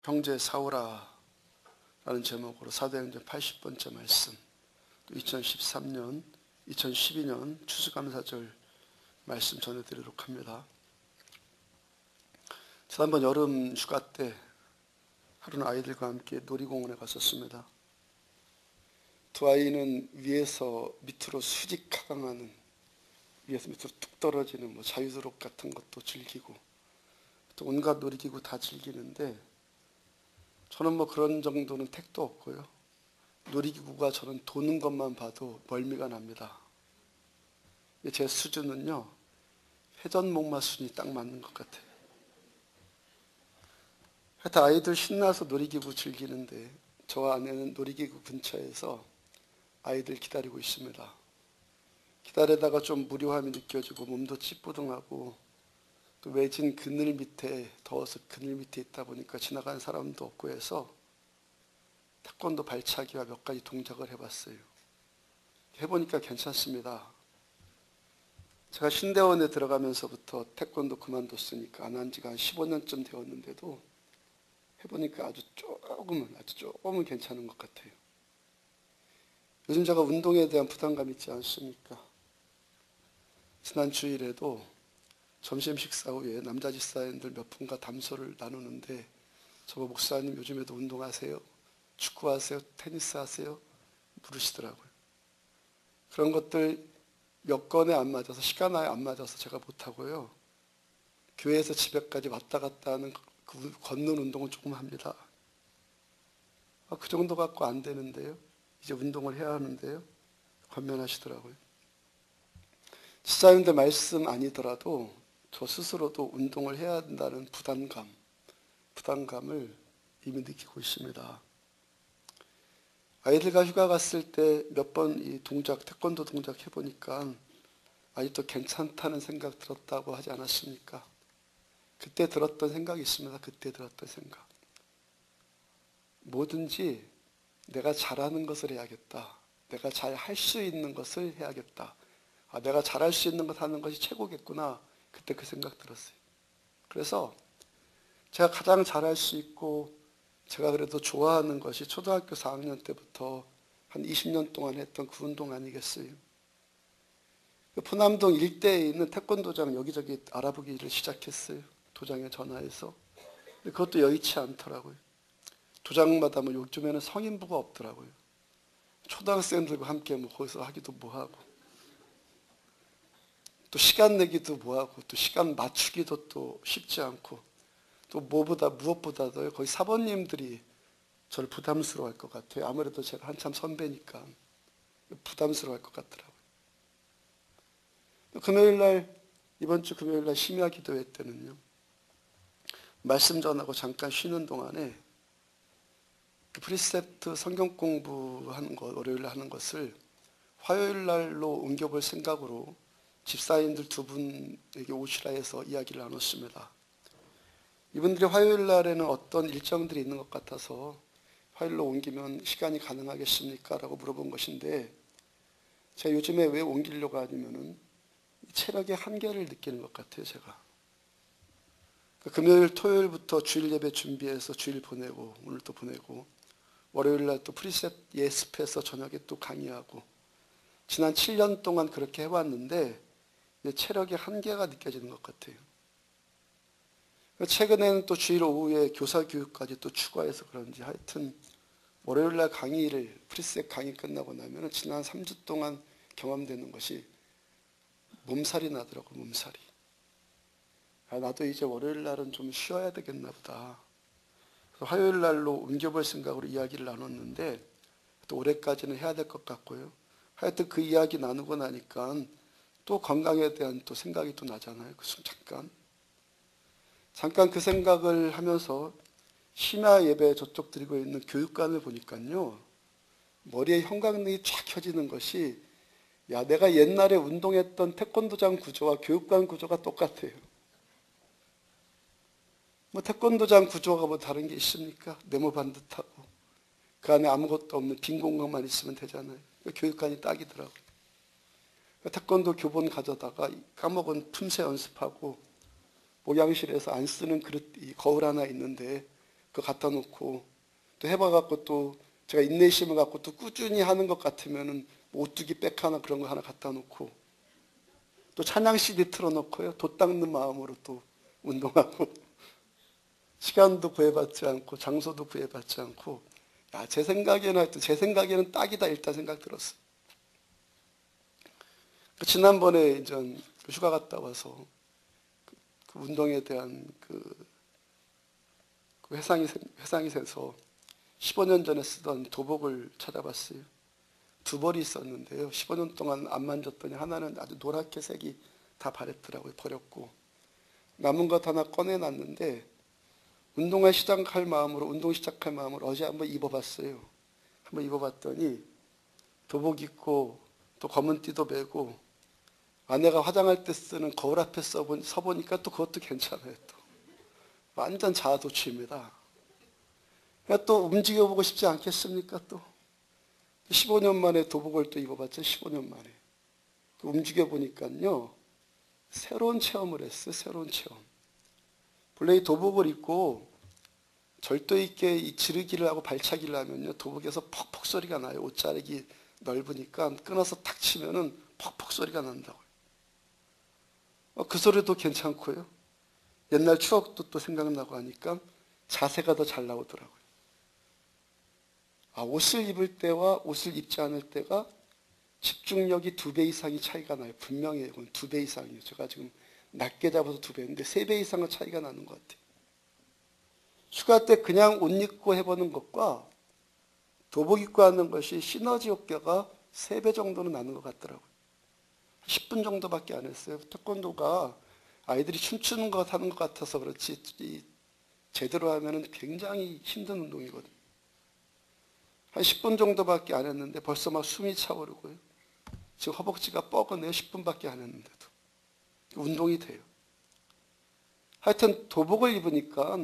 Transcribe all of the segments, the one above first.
형제 사오라 라는 제목으로 사도행전 80번째 말씀, 또 2013년, 2012년 추수감사절 말씀 전해드리도록 합니다. 지난번 여름 휴가 때 하루는 아이들과 함께 놀이공원에 갔었습니다. 두 아이는 위에서 밑으로 수직하강하는, 위에서 밑으로 뚝 떨어지는 자유드롭 같은 것도 즐기고 또 온갖 놀이기구 다 즐기는데, 저는 그런 정도는 택도 없고요. 놀이기구가 저는 도는 것만 봐도 멀미가 납니다. 제 수준은요, 회전목마순이 딱 맞는 것 같아요. 하여튼 아이들 신나서 놀이기구 즐기는데 저와 아내는 놀이기구 근처에서 아이들 기다리고 있습니다. 기다리다가 좀 무료함이 느껴지고 몸도 찌뿌둥하고, 또 외진 그늘 밑에, 더워서 그늘 밑에 있다 보니까 지나가는 사람도 없고 해서 태권도 발차기와 몇 가지 동작을 해봤어요. 해보니까 괜찮습니다. 제가 신대원에 들어가면서부터 태권도 그만뒀으니까 안 한 지가 한 15년쯤 되었는데도 해보니까 아주 조금은 괜찮은 것 같아요. 요즘 제가 운동에 대한 부담감 있지 않습니까? 지난 주일에도 점심 식사 후에 남자 집사님들 몇 분과 담소를 나누는데, 저보고 목사님 요즘에도 운동하세요? 축구하세요? 테니스 하세요? 물으시더라고요. 그런 것들 여건에 안 맞아서, 시간에 안 맞아서 제가 못하고요. 교회에서 집에까지 왔다 갔다 하는 그 걷는 운동은 조금 합니다. 그 정도 갖고 안 되는데요. 이제 운동을 해야 하는데요. 권면하시더라고요. 집사님들 말씀 아니더라도 저 스스로도 운동을 해야 한다는 부담감을 이미 느끼고 있습니다. 아이들과 휴가 갔을 때 몇 번 이 태권도 동작 해보니까 아직도 괜찮다는 생각 들었다고 하지 않았습니까? 그때 들었던 생각이 있습니다. 그때 들었던 생각. 뭐든지 내가 잘하는 것을 해야겠다. 내가 잘 할 수 있는 것을 해야겠다. 내가 잘할 수 있는 것 하는 것이 최고겠구나. 그때 그 생각 들었어요. 그래서 제가 가장 잘할 수 있고 제가 그래도 좋아하는 것이 초등학교 4학년 때부터 한 20년 동안 했던 그 운동 아니겠어요? 포남동 일대에 있는 태권도장 여기저기 알아보기를 시작했어요. 도장에 전화해서. 근데 그것도 여의치 않더라고요. 도장마다 요즘에는 성인부가 없더라고요. 초등학생들과 함께 거기서 하기도 뭐하고, 또 시간 내기도 뭐하고, 또 시간 맞추기도 또 쉽지 않고, 또 무엇보다도 거의 사모님들이 저를 부담스러워할 것 같아요. 아무래도 제가 한참 선배니까 부담스러워할 것 같더라고요. 이번 주 금요일날 심야 기도회 때는요, 말씀 전하고 잠깐 쉬는 동안에 프리셉트 성경 공부하는 것, 월요일날 하는 것을 화요일날로 옮겨볼 생각으로 집사님들 두 분에게 오시라 해서 이야기를 나눴습니다. 이분들이 화요일 날에는 어떤 일정들이 있는 것 같아서 화요일로 옮기면 시간이 가능하겠습니까? 라고 물어본 것인데, 제가 요즘에 왜 옮기려고 하냐면은 체력의 한계를 느끼는 것 같아요, 제가. 금요일, 토요일부터 주일 예배 준비해서 주일 보내고, 오늘 또 보내고, 월요일 날 또 프리셋 예습해서 저녁에 또 강의하고, 지난 7년 동안 그렇게 해왔는데 체력의 한계가 느껴지는 것 같아요. 최근에는 또 주일 오후에 교사 교육까지 또 추가해서 그런지 하여튼 월요일날 프리셋 강의 끝나고 나면 지난 3주 동안 경험되는 것이 몸살이 나더라고요. 몸살이. 나도 이제 월요일날은 좀 쉬어야 되겠나 보다. 화요일날로 옮겨볼 생각으로 이야기를 나눴는데, 또 올해까지는 해야 될 것 같고요. 하여튼 그 이야기 나누고 나니까 또 건강에 대한 또 생각이 또 나잖아요. 잠깐 그 생각을 하면서 심야 예배 저쪽 드리고 있는 교육관을 보니까요, 머리에 형광등이 쫙 켜지는 것이, 내가 옛날에 운동했던 태권도장 구조와 교육관 구조가 똑같아요. 태권도장 구조가 다른 게 있습니까? 네모 반듯하고 그 안에 아무것도 없는 빈 공간만 있으면 되잖아요. 교육관이 딱이더라고요. 태권도 교본 가져다가 까먹은 틈새 연습하고, 목양실에서 안 쓰는 그릇, 거울 하나 있는데 그거 갖다 놓고 또 해봐갖고 또 제가 인내심을 갖고 또 꾸준히 하는 것 같으면은 오뚜기 백 하나 그런 거 하나 갖다 놓고 또 찬양 CD 틀어놓고요. 돛 닦는 마음으로 또 운동하고 시간도 구애받지 않고 장소도 구애받지 않고 제 생각에는 하여튼 제 생각에는 딱이다 일단 생각 들었어요. 지난번에 이제 휴가 갔다 와서 그 운동에 대한 그 회상이 새서 15년 전에 쓰던 도복을 찾아봤어요. 두 벌이 있었는데요. 15년 동안 안 만졌더니 하나는 아주 노랗게 색이 다 바랬더라고요. 버렸고 남은 것 하나 꺼내놨는데 운동 시작할 마음으로 어제 한번 입어봤어요. 한번 입어봤더니 도복 입고 또 검은 띠도 메고 아내가 화장할 때 쓰는 거울 앞에 서보니까 또 그것도 괜찮아요. 또 완전 자아도취입니다. 또 움직여보고 싶지 않겠습니까? 또 15년 만에 도복을 또 입어봤죠. 15년 만에 움직여보니까요 새로운 체험을 했어요. 새로운 체험. 본래 이 도복을 입고 절도 있게 이 지르기를 하고 발차기를 하면요 도복에서 퍽퍽 소리가 나요. 옷자락이 넓으니까 끊어서 탁 치면은 퍽퍽 소리가 난다고요. 그 소리도 괜찮고요. 옛날 추억도 또 생각나고 하니까 자세가 더 잘 나오더라고요. 옷을 입을 때와 옷을 입지 않을 때가 집중력이 2배 이상이 차이가 나요. 분명히 2배 이상이에요. 제가 지금 낮게 잡아서 2배인데 3배 이상의 차이가 나는 것 같아요. 휴가 때 그냥 옷 입고 해보는 것과 도복 입고 하는 것이 시너지 효과가 3배 정도는 나는 것 같더라고요. 10분 정도밖에 안 했어요. 태권도가 아이들이 춤추는 것 하는 것 같아서 그렇지 제대로 하면은 굉장히 힘든 운동이거든요. 한 10분 정도밖에 안 했는데 벌써 막 숨이 차오르고요. 지금 허벅지가 뻐근해요. 10분밖에 안 했는데도. 운동이 돼요. 하여튼 도복을 입으니까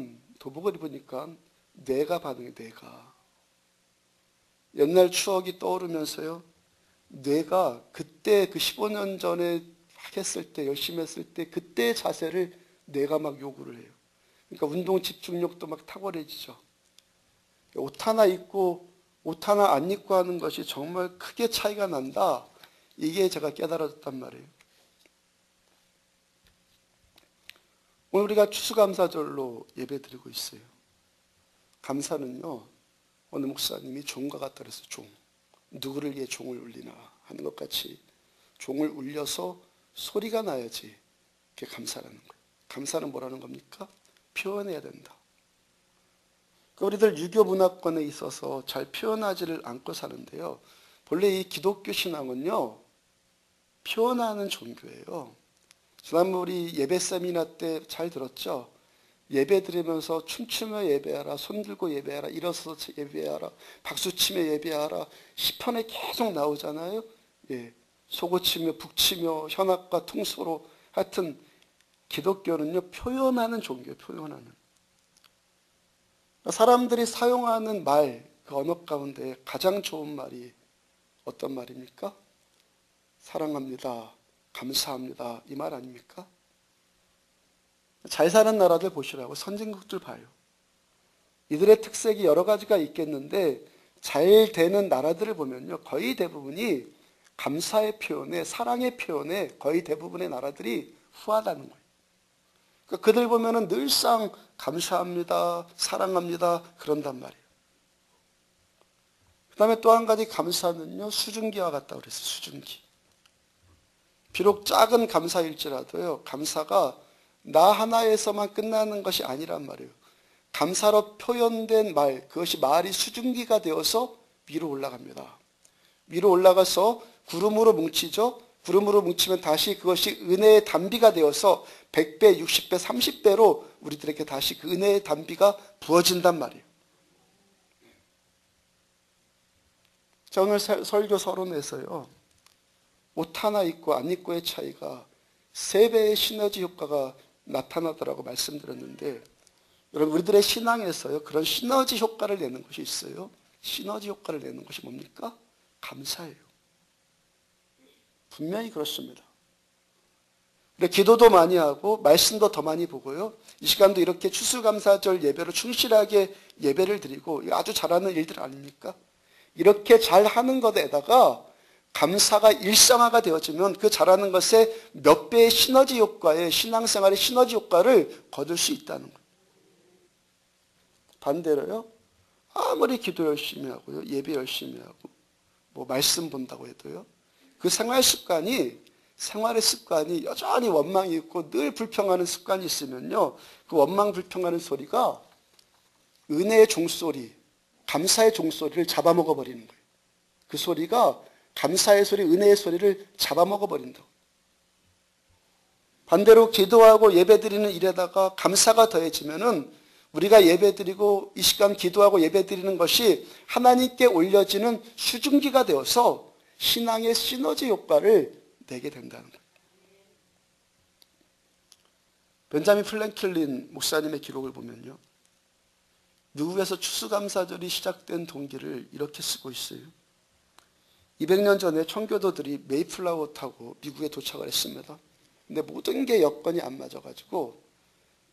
뇌가 반응해요. 뇌가. 옛날 추억이 떠오르면서요. 뇌가 그때 그 15년 전에 했을 때 열심히 했을 때 그때의 자세를 뇌가 막 요구를 해요. 그러니까 운동 집중력도 막 탁월해지죠. 옷 하나 입고 옷 하나 안 입고 하는 것이 정말 크게 차이가 난다. 이게 제가 깨달았단 말이에요. 오늘 우리가 추수감사절로 예배드리고 있어요. 감사는요. 어느 목사님이 종과 같다 그랬어요. 종. 누구를 위해 종을 울리나 하는 것 같이 종을 울려서 소리가 나야지 그게 감사라는 거예요. 감사는 뭐라는 겁니까? 표현해야 된다. 우리들 유교 문화권에 있어서 잘 표현하지를 않고 사는데요. 본래 이 기독교 신앙은요. 표현하는 종교예요. 지난번 우리 예배 세미나 때 잘 들었죠? 예배 드리면서 춤추며 예배하라, 손 들고 예배하라, 일어서서 예배하라, 박수치며 예배하라. 시편에 계속 나오잖아요. 예, 소고치며 북치며 현악과 통소로. 하여튼 기독교는요. 표현하는 종교예요. 표현하는. 사람들이 사용하는 말, 그 언어 가운데 가장 좋은 말이 어떤 말입니까? 사랑합니다. 감사합니다. 이 말 아닙니까? 잘 사는 나라들 보시라고 선진국들 봐요. 이들의 특색이 여러 가지가 있겠는데 잘 되는 나라들을 보면요. 거의 대부분이 감사의 표현에 사랑의 표현에 거의 대부분의 나라들이 후하다는 거예요. 그러니까 그들 보면은 늘상 감사합니다. 사랑합니다. 그런단 말이에요. 그 다음에 또 한 가지 감사는요. 수증기와 같다고 그랬어요. 수증기. 비록 작은 감사일지라도요. 감사가 나 하나에서만 끝나는 것이 아니란 말이에요. 감사로 표현된 말, 그것이 말이 수증기가 되어서 위로 올라갑니다. 위로 올라가서 구름으로 뭉치죠. 구름으로 뭉치면 다시 그것이 은혜의 단비가 되어서 100배, 60배, 30배로 우리들에게 다시 그 은혜의 단비가 부어진단 말이에요. 자, 오늘 설교 서론에서요. 옷 하나 입고 안 입고의 차이가 3배의 시너지 효과가 나타나더라고 말씀드렸는데 여러분 우리들의 신앙에서요. 그런 시너지 효과를 내는 것이 있어요. 시너지 효과를 내는 것이 뭡니까? 감사예요. 분명히 그렇습니다. 기도도 많이 하고 말씀도 더 많이 보고요. 이 시간도 이렇게 추수감사절 예배로 충실하게 예배를 드리고 이거 아주 잘하는 일들 아닙니까? 이렇게 잘하는 것에다가 감사가 일상화가 되어지면 그 잘하는 것에 몇 배의 시너지 효과에 신앙생활의 시너지 효과를 거둘 수 있다는 거예요. 반대로요. 아무리 기도 열심히 하고요. 예배 열심히 하고 뭐 말씀 본다고 해도요. 그 생활의 습관이 여전히 원망이 있고 늘 불평하는 습관이 있으면요. 그 원망 불평하는 소리가 은혜의 종소리, 감사의 종소리를 잡아먹어 버리는 거예요. 그 소리가 감사의 소리, 은혜의 소리를 잡아먹어 버린다고. 반대로 기도하고 예배드리는 일에다가 감사가 더해지면은 우리가 예배드리고 이 시간 기도하고 예배드리는 것이 하나님께 올려지는 수증기가 되어서 신앙의 시너지 효과를 내게 된다는 거예요. 벤자민 프랭클린 목사님의 기록을 보면요. 미국에서 추수감사절이 시작된 동기를 이렇게 쓰고 있어요. 200년 전에 청교도들이 메이플라워 타고 미국에 도착을 했습니다. 근데 모든 게 여건이 안 맞아가지고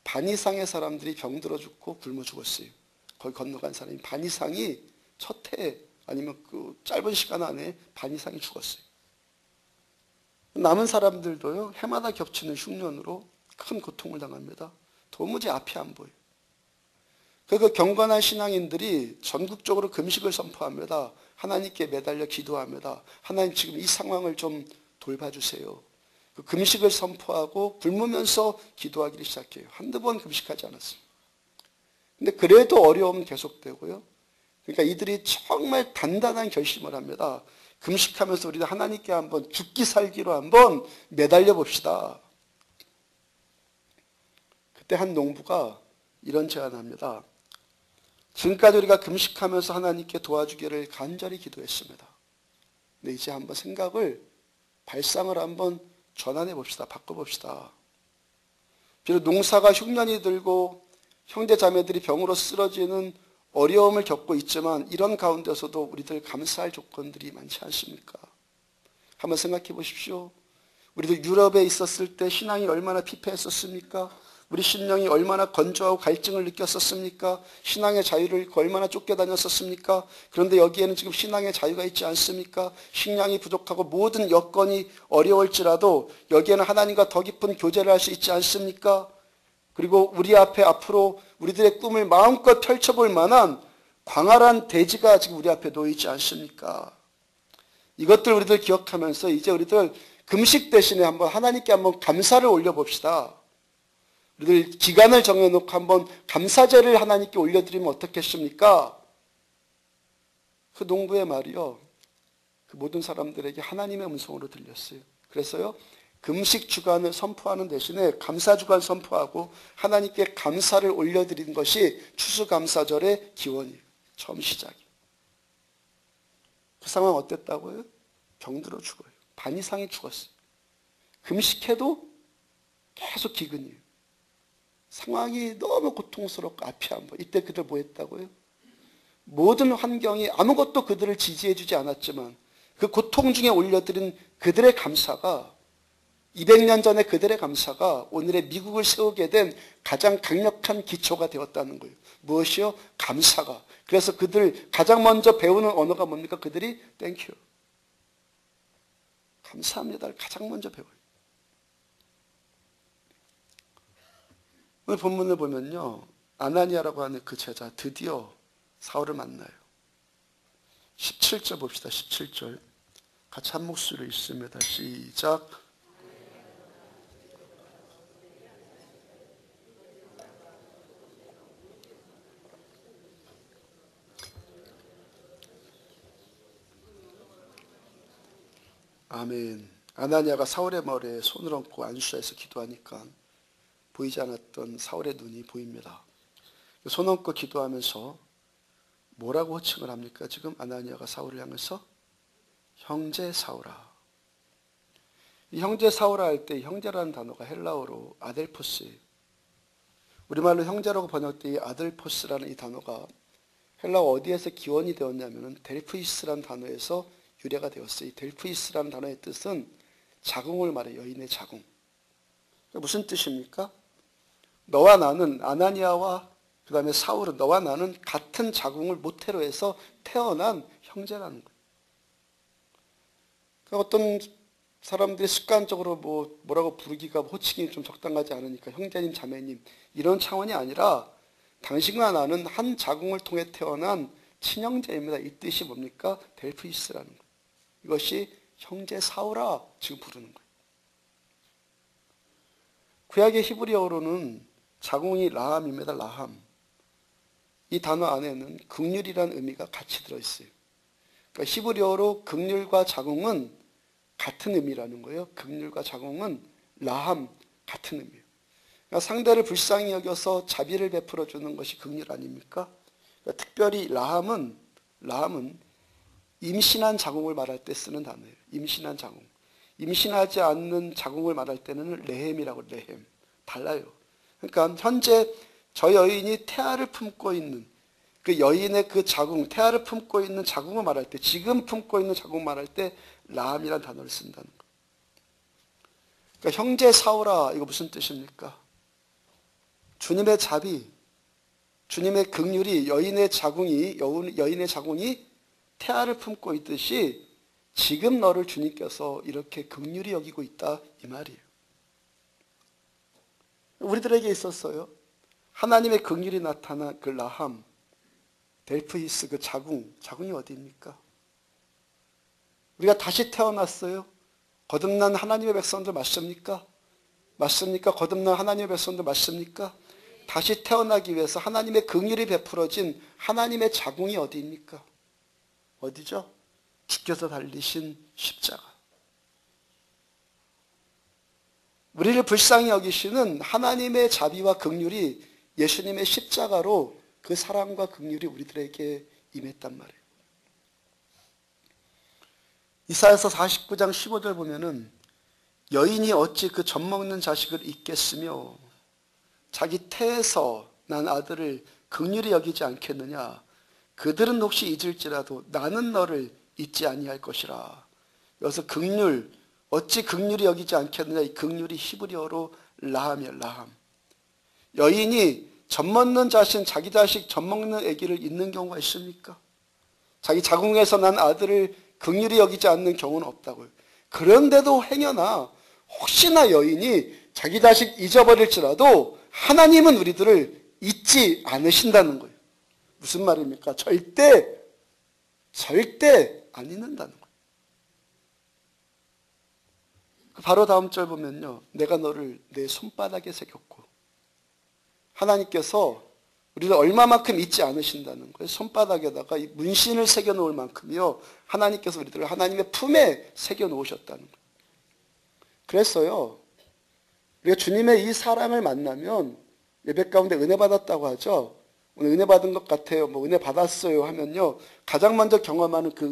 반 이상의 사람들이 병들어 죽고 굶어 죽었어요. 거기 건너간 사람이 반 이상이 첫 해 아니면 그 짧은 시간 안에 반 이상이 죽었어요. 남은 사람들도요. 해마다 겹치는 흉년으로 큰 고통을 당합니다. 도무지 앞이 안 보여요. 그 경건한 신앙인들이 전국적으로 금식을 선포합니다. 하나님께 매달려 기도합니다. 하나님 지금 이 상황을 좀 돌봐주세요. 그 금식을 선포하고 굶으면서 기도하기를 시작해요. 한두 번 금식하지 않았어요. 근데 그래도 어려움은 계속되고요. 그러니까 이들이 정말 단단한 결심을 합니다. 금식하면서 우리가 하나님께 한번 죽기 살기로 한번 매달려 봅시다. 그때 한 농부가 이런 제안을 합니다. 지금까지 우리가 금식하면서 하나님께 도와주기를 간절히 기도했습니다. 근데 이제 한번 생각을 발상을 한번 전환해 봅시다. 바꿔봅시다. 비록 농사가 흉년이 들고 형제 자매들이 병으로 쓰러지는 어려움을 겪고 있지만 이런 가운데서도 우리들 감사할 조건들이 많지 않습니까? 한번 생각해 보십시오. 우리도 유럽에 있었을 때 신앙이 얼마나 피폐했었습니까? 우리 심령이 얼마나 건조하고 갈증을 느꼈었습니까? 신앙의 자유를 얼마나 쫓겨다녔었습니까? 그런데 여기에는 지금 신앙의 자유가 있지 않습니까? 식량이 부족하고 모든 여건이 어려울지라도 여기에는 하나님과 더 깊은 교제를 할 수 있지 않습니까? 그리고 우리 앞에 앞으로 우리들의 꿈을 마음껏 펼쳐볼 만한 광활한 대지가 지금 우리 앞에 놓여 있지 않습니까? 이것들 우리들 기억하면서 이제 우리들 금식 대신에 한번 하나님께 한번 감사를 올려봅시다. 우리들 기간을 정해놓고 한번 감사제를 하나님께 올려드리면 어떻겠습니까? 그 농부의 말이요. 그 모든 사람들에게 하나님의 음성으로 들렸어요. 그래서요. 금식 주간을 선포하는 대신에 감사 주간 선포하고 하나님께 감사를 올려드리는 것이 추수감사절의 기원이에요. 처음 시작이에요. 그 상황 어땠다고요? 병들어 죽어요. 반 이상이 죽었어요. 금식해도 계속 기근이에요. 상황이 너무 고통스럽고 앞이 안 보여. 이때 그들 뭐 했다고요? 모든 환경이 아무것도 그들을 지지해주지 않았지만 그 고통 중에 올려드린 그들의 감사가 200년 전에 그들의 감사가 오늘의 미국을 세우게 된 가장 강력한 기초가 되었다는 거예요. 무엇이요? 감사가. 그래서 그들 가장 먼저 배우는 언어가 뭡니까? 그들이 땡큐. 감사합니다를 가장 먼저 배워요. 오늘 본문을 보면요. 아나니아라고 하는 그 제자 드디어 사울을 만나요. 17절 봅시다. 17절. 같이 한 목소리로 읽습니다. 시작. 아멘. 아나니아가 사울의 머리에 손을 얹고 안수해서 기도하니까 보이지 않았던 사울의 눈이 보입니다. 손 얹고 기도하면서 뭐라고 호칭을 합니까? 지금 아나니아가 사울을 향해서 형제 사울아. 이 형제 사울아 할 때 형제라는 단어가 헬라어로 아델포스예요. 우리말로 형제라고 번역된 이 아델포스라는 이 단어가 헬라어 어디에서 기원이 되었냐면 델프이스라는 단어에서 유래가 되었어요. 이 델프이스라는 단어의 뜻은 자궁을 말해요. 여인의 자궁. 무슨 뜻입니까? 너와 나는 아나니아와 그 다음에 사울은 너와 나는 같은 자궁을 모태로 해서 태어난 형제라는 거예요. 그러니까 어떤 사람들이 습관적으로 뭐라고 부르기가 호칭이 좀 적당하지 않으니까 형제님, 자매님 이런 차원이 아니라 당신과 나는 한 자궁을 통해 태어난 친형제입니다. 이 뜻이 뭡니까? 델프이스라는 거예요. 이것이 형제 사울아 지금 부르는 거예요. 구약의 히브리어로는 자궁이 라함입니다. 라함. 이 단어 안에는 극률이라는 의미가 같이 들어있어요. 그러니까 히브리어로 극률과 자궁은 같은 의미라는 거예요. 극률과 자궁은 라함 같은 의미예요. 그러니까 상대를 불쌍히 여겨서 자비를 베풀어 주는 것이 극률 아닙니까? 그러니까 특별히 라함은 임신한 자궁을 말할 때 쓰는 단어예요. 임신한 자궁. 임신하지 않는 자궁을 말할 때는 레헴이라고 레헴. 달라요. 그러니까 현재 저 여인이 태아를 품고 있는 그 여인의 그 자궁, 태아를 품고 있는 자궁을 말할 때, 지금 품고 있는 자궁을 말할 때 라함이라는 단어를 쓴다는 거예요. 그러니까 형제 사울아 이거 무슨 뜻입니까? 주님의 자비, 주님의 긍휼이 여인의 자궁이 태아를 품고 있듯이 지금 너를 주님께서 이렇게 긍휼히 여기고 있다 이 말이에요. 우리들에게 있었어요. 하나님의 긍휼이 나타난 그 라함, 델프이스 그 자궁이 어디입니까? 우리가 다시 태어났어요. 거듭난 하나님의 백성들 맞습니까? 맞습니까? 거듭난 하나님의 백성들 맞습니까? 다시 태어나기 위해서 하나님의 긍휼이 베풀어진 하나님의 자궁이 어디입니까? 어디죠? 주께서 달리신 십자가. 우리를 불쌍히 여기시는 하나님의 자비와 긍휼이 예수님의 십자가로 그 사랑과 긍휼이 우리들에게 임했단 말이에요. 이사야서 49장 15절 보면은 여인이 어찌 그 젖먹는 자식을 잊겠으며 자기 태에서 난 아들을 긍휼히 여기지 않겠느냐. 그들은 혹시 잊을지라도 나는 너를 잊지 아니할 것이라. 여기서 긍휼, 어찌 긍휼히 여기지 않겠느냐. 이 긍휼이 히브리어로 라함이야, 라함. 여인이 젖먹는 자기 자식 젖먹는 아기를 잊는 경우가 있습니까? 자기 자궁에서 난 아들을 긍휼히 여기지 않는 경우는 없다고요. 그런데도 행여나 혹시나 여인이 자기 자식 잊어버릴지라도 하나님은 우리들을 잊지 않으신다는 거예요. 무슨 말입니까? 절대 안 잊는다는 거예요. 바로 다음 절 보면요. 내가 너를 내 손바닥에 새겼고 하나님께서 우리를 얼마만큼 잊지 않으신다는 거예요. 손바닥에다가 이 문신을 새겨놓을 만큼이요. 하나님께서 우리들을 하나님의 품에 새겨놓으셨다는 거예요. 그랬어요. 우리가 주님의 이 사랑을 만나면 예배 가운데 은혜 받았다고 하죠. 오늘 은혜 받은 것 같아요. 은혜 받았어요 하면요. 가장 먼저 경험하는 그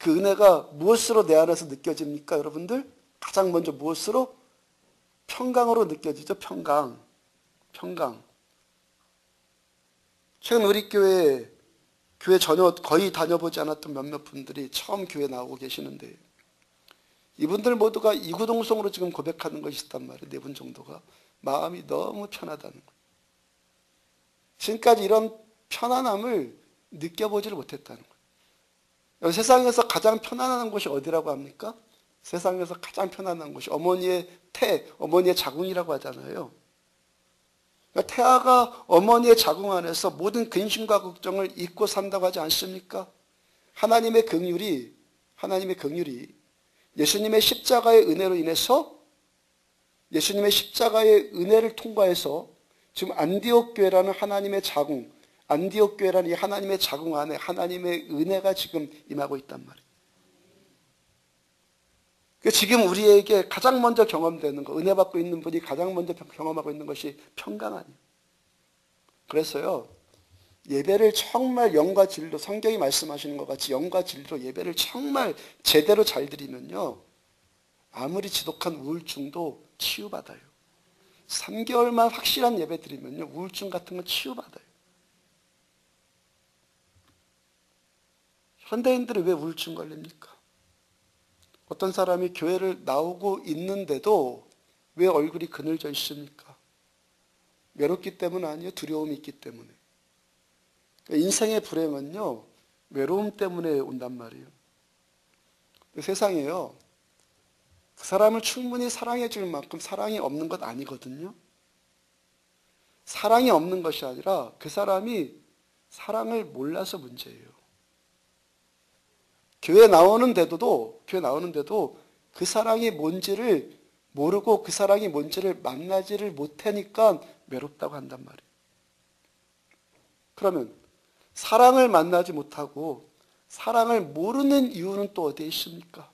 은혜가 무엇으로 내 안에서 느껴집니까, 여러분들? 가장 먼저 무엇으로? 평강으로 느껴지죠. 평강. 최근 우리 교회 전혀 거의 다녀보지 않았던 몇몇 분들이 처음 교회 나오고 계시는데 이분들 모두가 이구동성으로 지금 고백하는 것이 있단 말이에요. 4분 정도가. 마음이 너무 편하다는 거예요. 지금까지 이런 편안함을 느껴보지를 못했다는 거예요. 세상에서 가장 편안한 곳이 어디라고 합니까? 세상에서 가장 편안한 곳이 어머니의 어머니의 자궁이라고 하잖아요. 그러니까 태아가 어머니의 자궁 안에서 모든 근심과 걱정을 잊고 산다고 하지 않습니까? 하나님의 긍휼이 예수님의 십자가의 은혜로 인해서 예수님의 십자가의 은혜를 통과해서 지금 안디옥 교회라는 하나님의 자궁, 안디옥 교회라는 이 하나님의 자궁 안에 하나님의 은혜가 지금 임하고 있단 말이에요. 지금 우리에게 가장 먼저 경험되는 거, 은혜 받고 있는 분이 가장 먼저 경험하고 있는 것이 평강 아니에요. 그래서요, 예배를 정말 영과 진리로, 성경이 말씀하시는 것 같이 영과 진리로 예배를 정말 제대로 잘 드리면요, 아무리 지독한 우울증도 치유받아요. 3개월만 확실한 예배 드리면요, 우울증 같은 건 치유받아요. 현대인들이 왜 우울증 걸립니까? 어떤 사람이 교회를 나오고 있는데도 왜 얼굴이 그늘져 있습니까? 외롭기 때문 아니에요. 두려움이 있기 때문에. 인생의 불행은요, 외로움 때문에 온단 말이에요. 세상에요, 그 사람을 충분히 사랑해 줄 만큼 사랑이 없는 것 아니거든요. 사랑이 없는 것이 아니라 그 사람이 사랑을 몰라서 문제예요. 교회 나오는데도 그 사랑이 뭔지를 모르고 그 사랑이 뭔지를 만나지를 못하니까 외롭다고 한단 말이에요. 그러면 사랑을 만나지 못하고 사랑을 모르는 이유는 또 어디에 있습니까?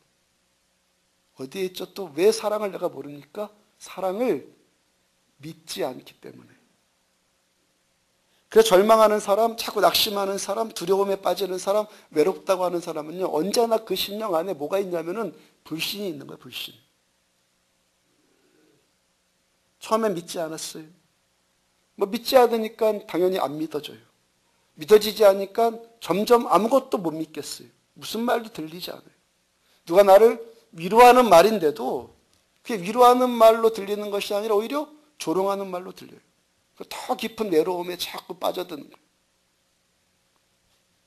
어디에 있죠? 또 왜 사랑을 내가 모릅니까? 사랑을 믿지 않기 때문에. 그래서 절망하는 사람, 자꾸 낙심하는 사람, 두려움에 빠지는 사람, 외롭다고 하는 사람은요, 언제나 그 심령 안에 뭐가 있냐면은 불신이 있는 거예요, 불신. 처음엔 믿지 않았어요. 믿지 않으니까 당연히 안 믿어져요. 믿어지지 않으니까 점점 아무것도 못 믿겠어요. 무슨 말도 들리지 않아요. 누가 나를 위로하는 말인데도 그게 위로하는 말로 들리는 것이 아니라 오히려 조롱하는 말로 들려요. 더 깊은 외로움에 자꾸 빠져드는 거예요.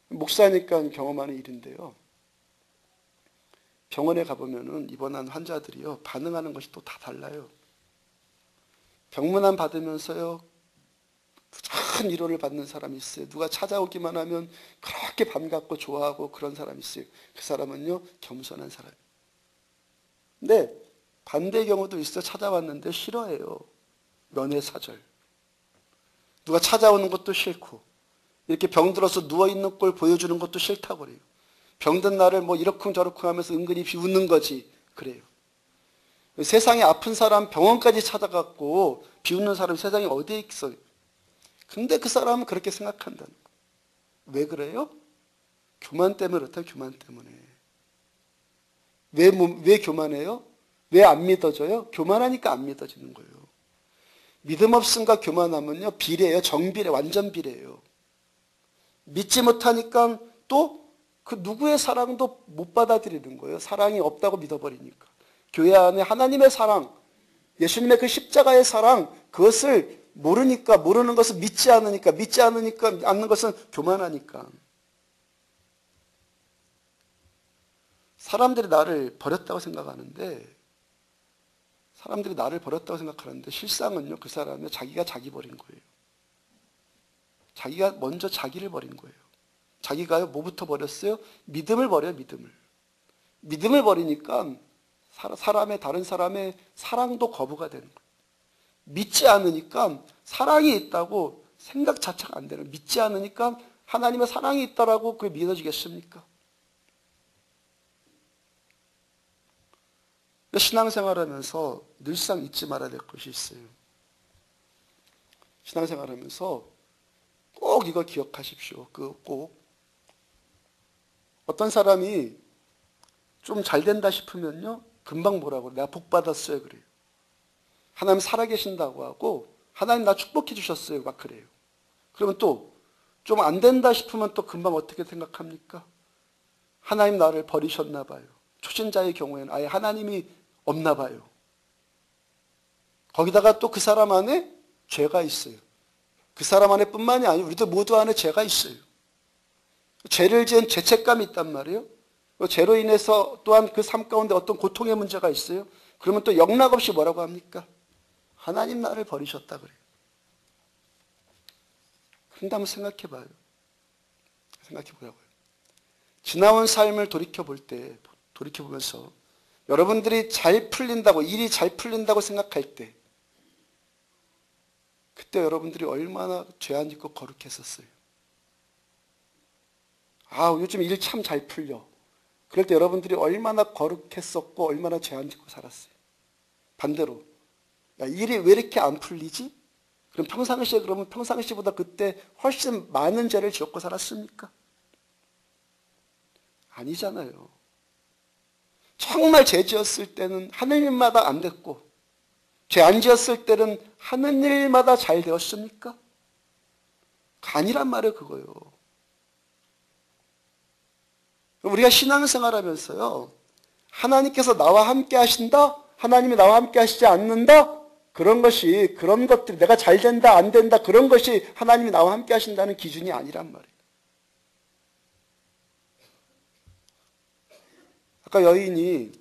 목사니까 경험하는 일인데요. 병원에 가보면은 입원한 환자들이요, 반응하는 것이 또 다 달라요. 병문안 받으면서요, 큰 위로를 받는 사람이 있어요. 누가 찾아오기만 하면 그렇게 반갑고 좋아하고 그런 사람이 있어요. 그 사람은요, 겸손한 사람이에요. 근데 반대의 경우도 있어요. 찾아왔는데 싫어해요. 면회사절. 누가 찾아오는 것도 싫고, 이렇게 병들어서 누워있는 꼴 보여주는 것도 싫다고 그래요. 병든 나를 이러쿵저러쿵 하면서 은근히 비웃는 거지, 그래요. 세상에 아픈 사람 병원까지 찾아갔고 비웃는 사람이 세상에 어디에 있어요? 근데 그 사람은 그렇게 생각한다는 거예요. 왜 그래요? 교만 때문에 그렇다, 교만 때문에. 왜 교만해요? 왜 안 믿어져요? 교만하니까 안 믿어지는 거예요. 믿음 없음과 교만하면요, 비례예요. 정비례, 완전 비례예요. 믿지 못하니까 또 그 누구의 사랑도 못 받아들이는 거예요. 사랑이 없다고 믿어버리니까. 교회 안에 하나님의 사랑, 예수님의 그 십자가의 사랑, 그것을 모르니까, 모르는 것을 믿지 않으니까 않는 것은 교만하니까. 사람들이 나를 버렸다고 생각하는데 실상은요, 그 사람은 자기가 자기 버린 거예요. 자기가 먼저 자기를 버린 거예요. 자기가요, 뭐부터 버렸어요? 믿음을 버려요, 믿음을. 믿음을 버리니까 다른 사람의 사랑도 거부가 되는 거예요. 믿지 않으니까 사랑이 있다고 생각 자체가 안 되는 거예요. 믿지 않으니까 하나님의 사랑이 있다라고 그게 믿어지겠습니까? 신앙생활하면서 늘상 잊지 말아야 될 것이 있어요. 신앙생활하면서 꼭 이거 기억하십시오. 꼭 어떤 사람이 좀 잘 된다 싶으면요, 금방 뭐라고, 내가 복 받았어요, 그래요. 하나님 살아계신다고 하고 하나님 나 축복해 주셨어요, 막 그래요. 그러면 또 좀 안 된다 싶으면 또 금방 어떻게 생각합니까? 하나님 나를 버리셨나 봐요. 초신자의 경우에는 아예 하나님이 없나 봐요. 거기다가 또 그 사람 안에 죄가 있어요. 그 사람 안에 뿐만이 아니고 우리도 모두 안에 죄가 있어요. 죄를 지은 죄책감이 있단 말이에요. 죄로 인해서 또한 그 삶 가운데 어떤 고통의 문제가 있어요. 그러면 또 영락없이 뭐라고 합니까? 하나님 나를 버리셨다 그래요. 그런데 한번 생각해 봐요. 생각해 보라고요. 지나온 삶을 돌이켜보면서 여러분들이 잘 풀린다고, 일이 잘 풀린다고 생각할 때, 그때 여러분들이 얼마나 죄 안 짓고 거룩했었어요. 요즘 일 참 잘 풀려. 그럴 때 여러분들이 얼마나 거룩했었고 얼마나 죄 안 짓고 살았어요. 반대로 일이 왜 이렇게 안 풀리지? 그럼 평상시보다 그때 훨씬 많은 죄를 지었고 살았습니까? 아니잖아요. 정말 죄 지었을 때는 하는 일마다 안 됐고 죄 안 지었을 때는 하는 일마다 잘 되었습니까? 아니란 말이에요, 그거요. 우리가 신앙생활 하면서요, 하나님께서 나와 함께 하신다? 하나님이 나와 함께 하시지 않는다? 그런 것들이 내가 잘 된다, 안 된다, 그런 것이 하나님이 나와 함께 하신다는 기준이 아니란 말이에요. 아까 여인이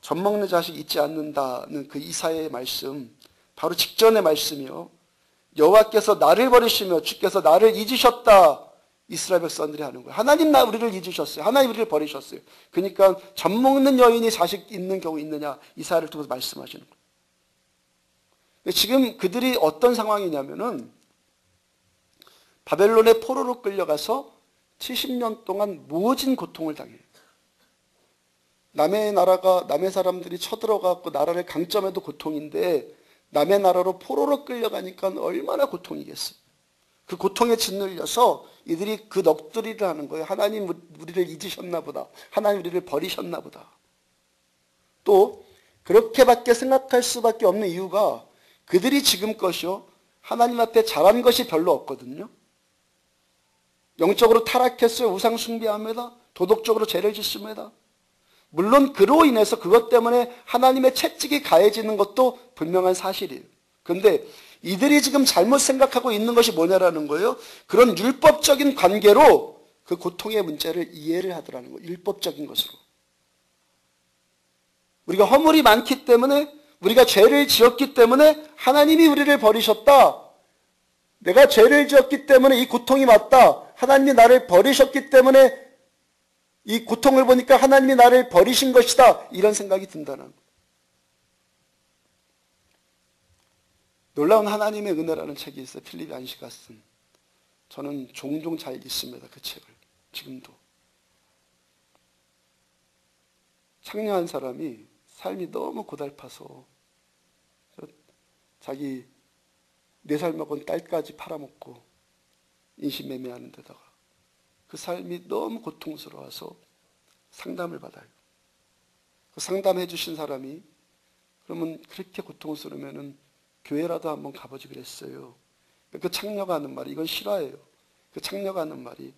젖 먹는 자식 잊지 않는다는 그 이사야의 말씀, 바로 직전의 말씀이요. 여호와께서 나를 버리시며 주께서 나를 잊으셨다. 이스라엘 백성들이 하는 거예요. 하나님 우리를 잊으셨어요. 하나님 우리를 버리셨어요. 그러니까 젖 먹는 여인이 자식 있는 경우 있느냐, 이사야를 통해서 말씀하시는 거예요. 지금 그들이 어떤 상황이냐면은 바벨론의 포로로 끌려가서 70년 동안 모진 고통을 당해요. 남의 사람들이 쳐들어가고 나라를 강점해도 고통인데 남의 나라로 포로로 끌려가니까 얼마나 고통이겠어요. 그 고통에 짓눌려서 이들이 그 넋두리를 하는 거예요. 하나님 우리를 잊으셨나 보다. 하나님 우리를 버리셨나 보다. 또 그렇게밖에 생각할 수밖에 없는 이유가 그들이 지금껏이요, 하나님 앞에 잘한 것이 별로 없거든요. 영적으로 타락했어요. 우상 숭배합니다. 도덕적으로 죄를 짓습니다. 물론 그로 인해서 그것 때문에 하나님의 채찍이 가해지는 것도 분명한 사실이에요. 그런데 이들이 지금 잘못 생각하고 있는 것이 뭐냐라는 거예요. 그런 율법적인 관계로 그 고통의 문제를 이해를 하더라는 거예요. 율법적인 것으로. 우리가 허물이 많기 때문에, 우리가 죄를 지었기 때문에 하나님이 우리를 버리셨다. 내가 죄를 지었기 때문에 이 고통이 왔다. 하나님이 나를 버리셨기 때문에 이 고통을 보니까 하나님이 나를 버리신 것이다. 이런 생각이 든다는 거예요. 놀라운 하나님의 은혜라는 책이 있어요. 필립 얀시가 쓴. 저는 종종 잘 읽습니다. 그 책을. 지금도. 창녀한 사람이 삶이 너무 고달파서 자기 4살 먹은 딸까지 팔아먹고 인신매매하는 데다가 그 삶이 너무 고통스러워서 상담을 받아요. 그 상담해 주신 사람이 그러면 그렇게 고통스러우면은 교회라도 한번 가보지 그랬어요. 그 창녀가 하는 말이, 이건 실화예요. 그 창녀가 하는 말이,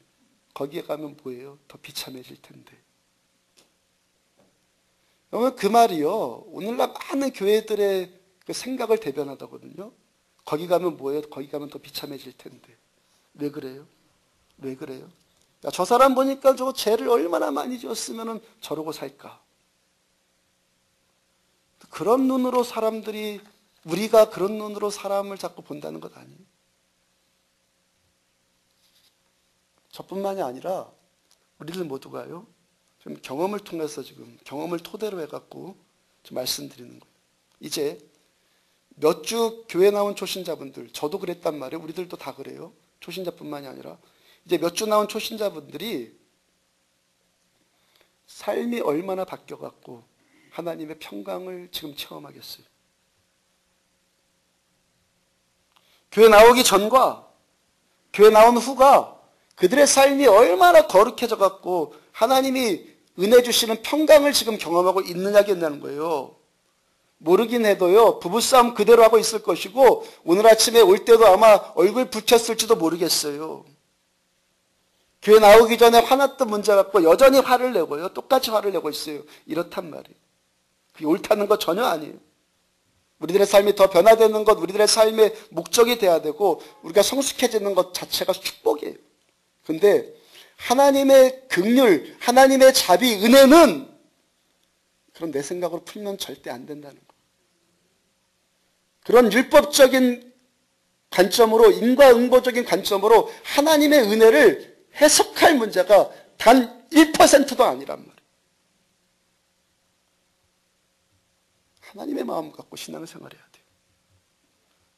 거기에 가면 뭐예요? 더 비참해질 텐데. 그러면 그 말이요, 오늘날 많은 교회들의 그 생각을 대변하다거든요. 거기 가면 뭐예요? 거기 가면 더 비참해질 텐데. 왜 그래요? 왜 그래요? 야, 저 사람 보니까 저 죄를 얼마나 많이 지었으면 저러고 살까? 그런 눈으로 사람들이, 우리가 그런 눈으로 사람을 자꾸 본다는 것 아니에요? 저뿐만이 아니라 우리들 모두가요, 좀 경험을 통해서 지금 경험을 토대로 해갖고 좀 말씀드리는 거예요. 이제 몇 주 교회 나온 초신자분들, 저도 그랬단 말이에요. 우리들도 다 그래요. 초신자뿐만이 아니라 이제 몇 주 나온 초신자분들이 삶이 얼마나 바뀌어갖고 하나님의 평강을 지금 체험하겠어요. 교회 나오기 전과 교회 나온 후가 그들의 삶이 얼마나 거룩해져갖고 하나님이 은혜 주시는 평강을 지금 경험하고 있느냐겠냐는 거예요. 모르긴 해도요, 부부싸움 그대로 하고 있을 것이고 오늘 아침에 올 때도 아마 얼굴 붉혔을지도 모르겠어요. 교회 나오기 전에 화났던 문제 갖고 여전히 화를 내고요, 똑같이 화를 내고 있어요. 이렇단 말이에요. 그게 옳다는 거 전혀 아니에요. 우리들의 삶이 더 변화되는 것, 우리들의 삶의 목적이 돼야 되고 우리가 성숙해지는 것 자체가 축복이에요. 근데 하나님의 긍휼, 하나님의 자비, 은혜는 그런 내 생각으로 풀면 절대 안 된다는 거예요. 그런 율법적인 관점으로, 인과응보적인 관점으로 하나님의 은혜를 해석할 문제가 단 1%도 아니란 말이에요. 하나님의 마음 갖고 신앙생활 해야 돼요.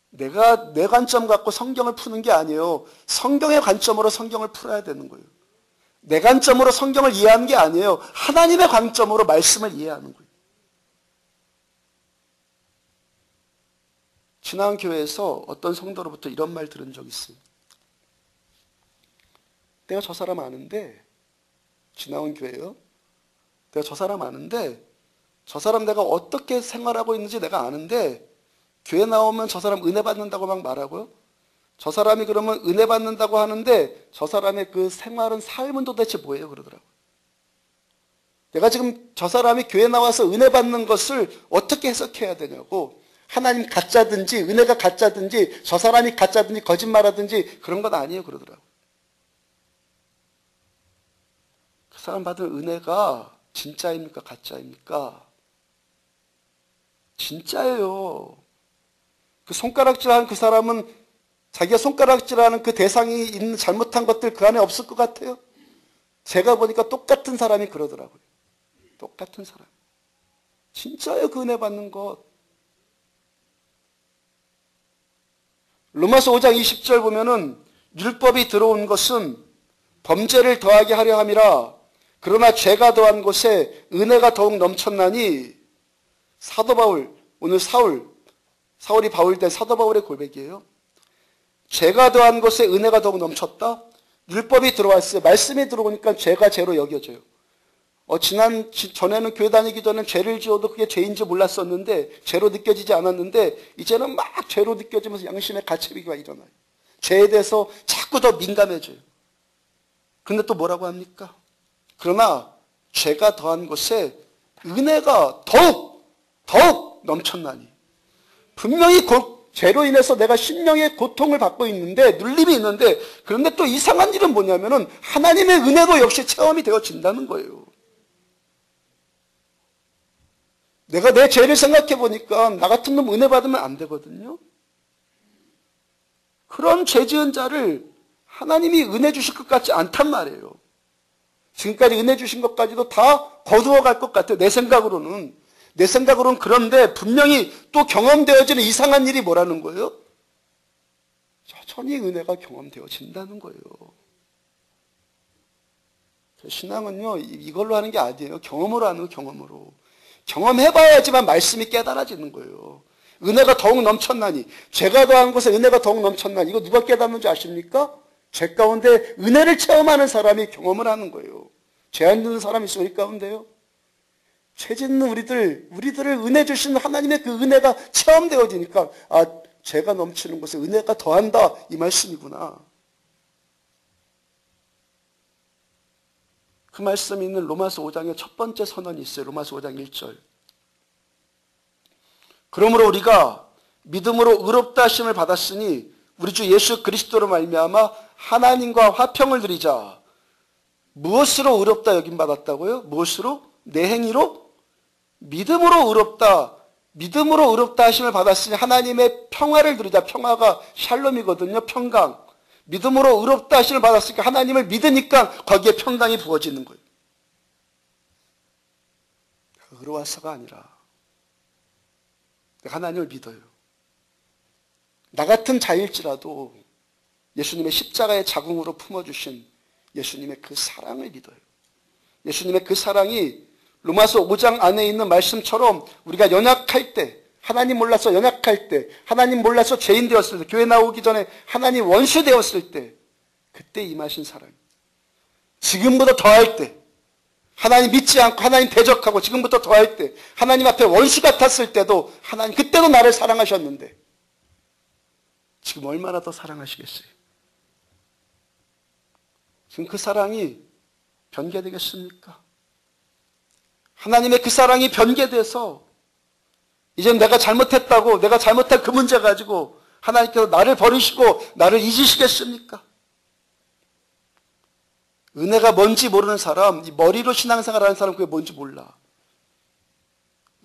내가 내 관점 갖고 성경을 푸는 게 아니에요. 성경의 관점으로 성경을 풀어야 되는 거예요. 내 관점으로 성경을 이해하는 게 아니에요. 하나님의 관점으로 말씀을 이해하는 거예요. 지난 교회에서 어떤 성도로부터 이런 말 들은 적 있어요. 내가 저 사람 아는데, 지나온 교회요. 내가 저 사람 아는데, 저 사람 내가 어떻게 생활하고 있는지 내가 아는데, 교회 나오면 저 사람 은혜 받는다고 막 말하고요. 저 사람이 그러면 은혜 받는다고 하는데, 저 사람의 그 생활은, 삶은 도대체 뭐예요? 그러더라고요. 내가 지금 저 사람이 교회 나와서 은혜 받는 것을 어떻게 해석해야 되냐고, 하나님 가짜든지 은혜가 가짜든지 저 사람이 가짜든지 거짓말하든지 그런 건 아니에요 그러더라고요. 그 사람 받은 은혜가 진짜입니까 가짜입니까? 진짜예요. 그 손가락질하는 그 사람은 자기가 손가락질하는 그 대상이 있는 잘못한 것들 그 안에 없을 것 같아요? 제가 보니까 똑같은 사람이 그러더라고요. 똑같은 사람. 진짜예요 그 은혜 받는 것. 로마서 5장 20절 보면은 율법이 들어온 것은 범죄를 더하게 하려 함이라 그러나 죄가 더한 곳에 은혜가 더욱 넘쳤나니 사도 바울, 오늘 사울이 바울 된 사도 바울의 고백이에요. 죄가 더한 곳에 은혜가 더욱 넘쳤다? 율법이 들어왔어요. 말씀이 들어오니까 죄가 죄로 여겨져요. 전에는 교회 다니기 전에 죄를 지어도 그게 죄인지 몰랐었는데, 죄로 느껴지지 않았는데, 이제는 막 죄로 느껴지면서 양심의 가책이가 일어나요. 죄에 대해서 자꾸 더 민감해져요. 근데 또 뭐라고 합니까? 그러나 죄가 더한 곳에 은혜가 더욱 넘쳤나니. 분명히 죄로 인해서 내가 심령의 고통을 받고 있는데, 눌림이 있는데, 그런데 또 이상한 일은 뭐냐면은 하나님의 은혜도 역시 체험이 되어진다는 거예요. 내가 내 죄를 생각해 보니까 나 같은 놈 은혜 받으면 안 되거든요. 그런 죄 지은 자를 하나님이 은혜 주실 것 같지 않단 말이에요. 지금까지 은혜 주신 것까지도 다 거두어 갈 것 같아요. 내 생각으로는. 그런데 분명히 또 경험되어지는 이상한 일이 뭐라는 거예요? 여전히 은혜가 경험되어진다는 거예요. 신앙은요, 이걸로 하는 게 아니에요. 경험으로 하는 거예요, 경험으로. 경험해봐야지만 말씀이 깨달아지는 거예요. 은혜가 더욱 넘쳤나니, 죄가 더한 곳에 은혜가 더욱 넘쳤나니, 이거 누가 깨닫는 줄 아십니까? 죄 가운데 은혜를 체험하는 사람이 경험을 하는 거예요. 죄 안 짓는 사람이 있어요, 우리 가운데요? 죄 짓는 우리들을 은혜 주신 하나님의 그 은혜가 체험되어지니까, 아, 죄가 넘치는 곳에 은혜가 더한다, 이 말씀이구나. 그 말씀이 있는 로마서 5장의 첫 번째 선언이 있어요. 로마서 5장 1절. 그러므로 우리가 믿음으로 의롭다 하심을 받았으니 우리 주 예수 그리스도로 말미암아 하나님과 화평을 누리자. 무엇으로 의롭다 여김 받았다고요? 무엇으로? 내 행위로? 믿음으로 의롭다 하심을 받았으니 하나님의 평화를 누리자. 평화가 샬롬이거든요. 평강. 믿음으로 의롭다 하심을 받았으니까 하나님을 믿으니까 거기에 평강이 부어지는 거예요. 의로워서가 아니라 내가 하나님을 믿어요. 나 같은 자일지라도 예수님의 십자가의 자궁으로 품어주신 예수님의 그 사랑을 믿어요. 예수님의 그 사랑이 로마서 5장 안에 있는 말씀처럼 우리가 연약할 때, 하나님 몰라서 연약할 때, 하나님 몰라서 죄인 되었을 때, 교회 나오기 전에 하나님 원수 되었을 때, 그때 임하신 사랑. 지금보다 더할 때, 하나님 믿지 않고 하나님 대적하고 지금부터 더할 때, 하나님 앞에 원수 같았을 때도 하나님 그때도 나를 사랑하셨는데 지금 얼마나 더 사랑하시겠어요? 지금 그 사랑이 변개되겠습니까? 하나님의 그 사랑이 변개돼서 이제 내가 잘못했다고, 내가 잘못한 그 문제 가지고 하나님께서 나를 버리시고 나를 잊으시겠습니까? 은혜가 뭔지 모르는 사람, 이 머리로 신앙생활하는 사람 그게 뭔지 몰라.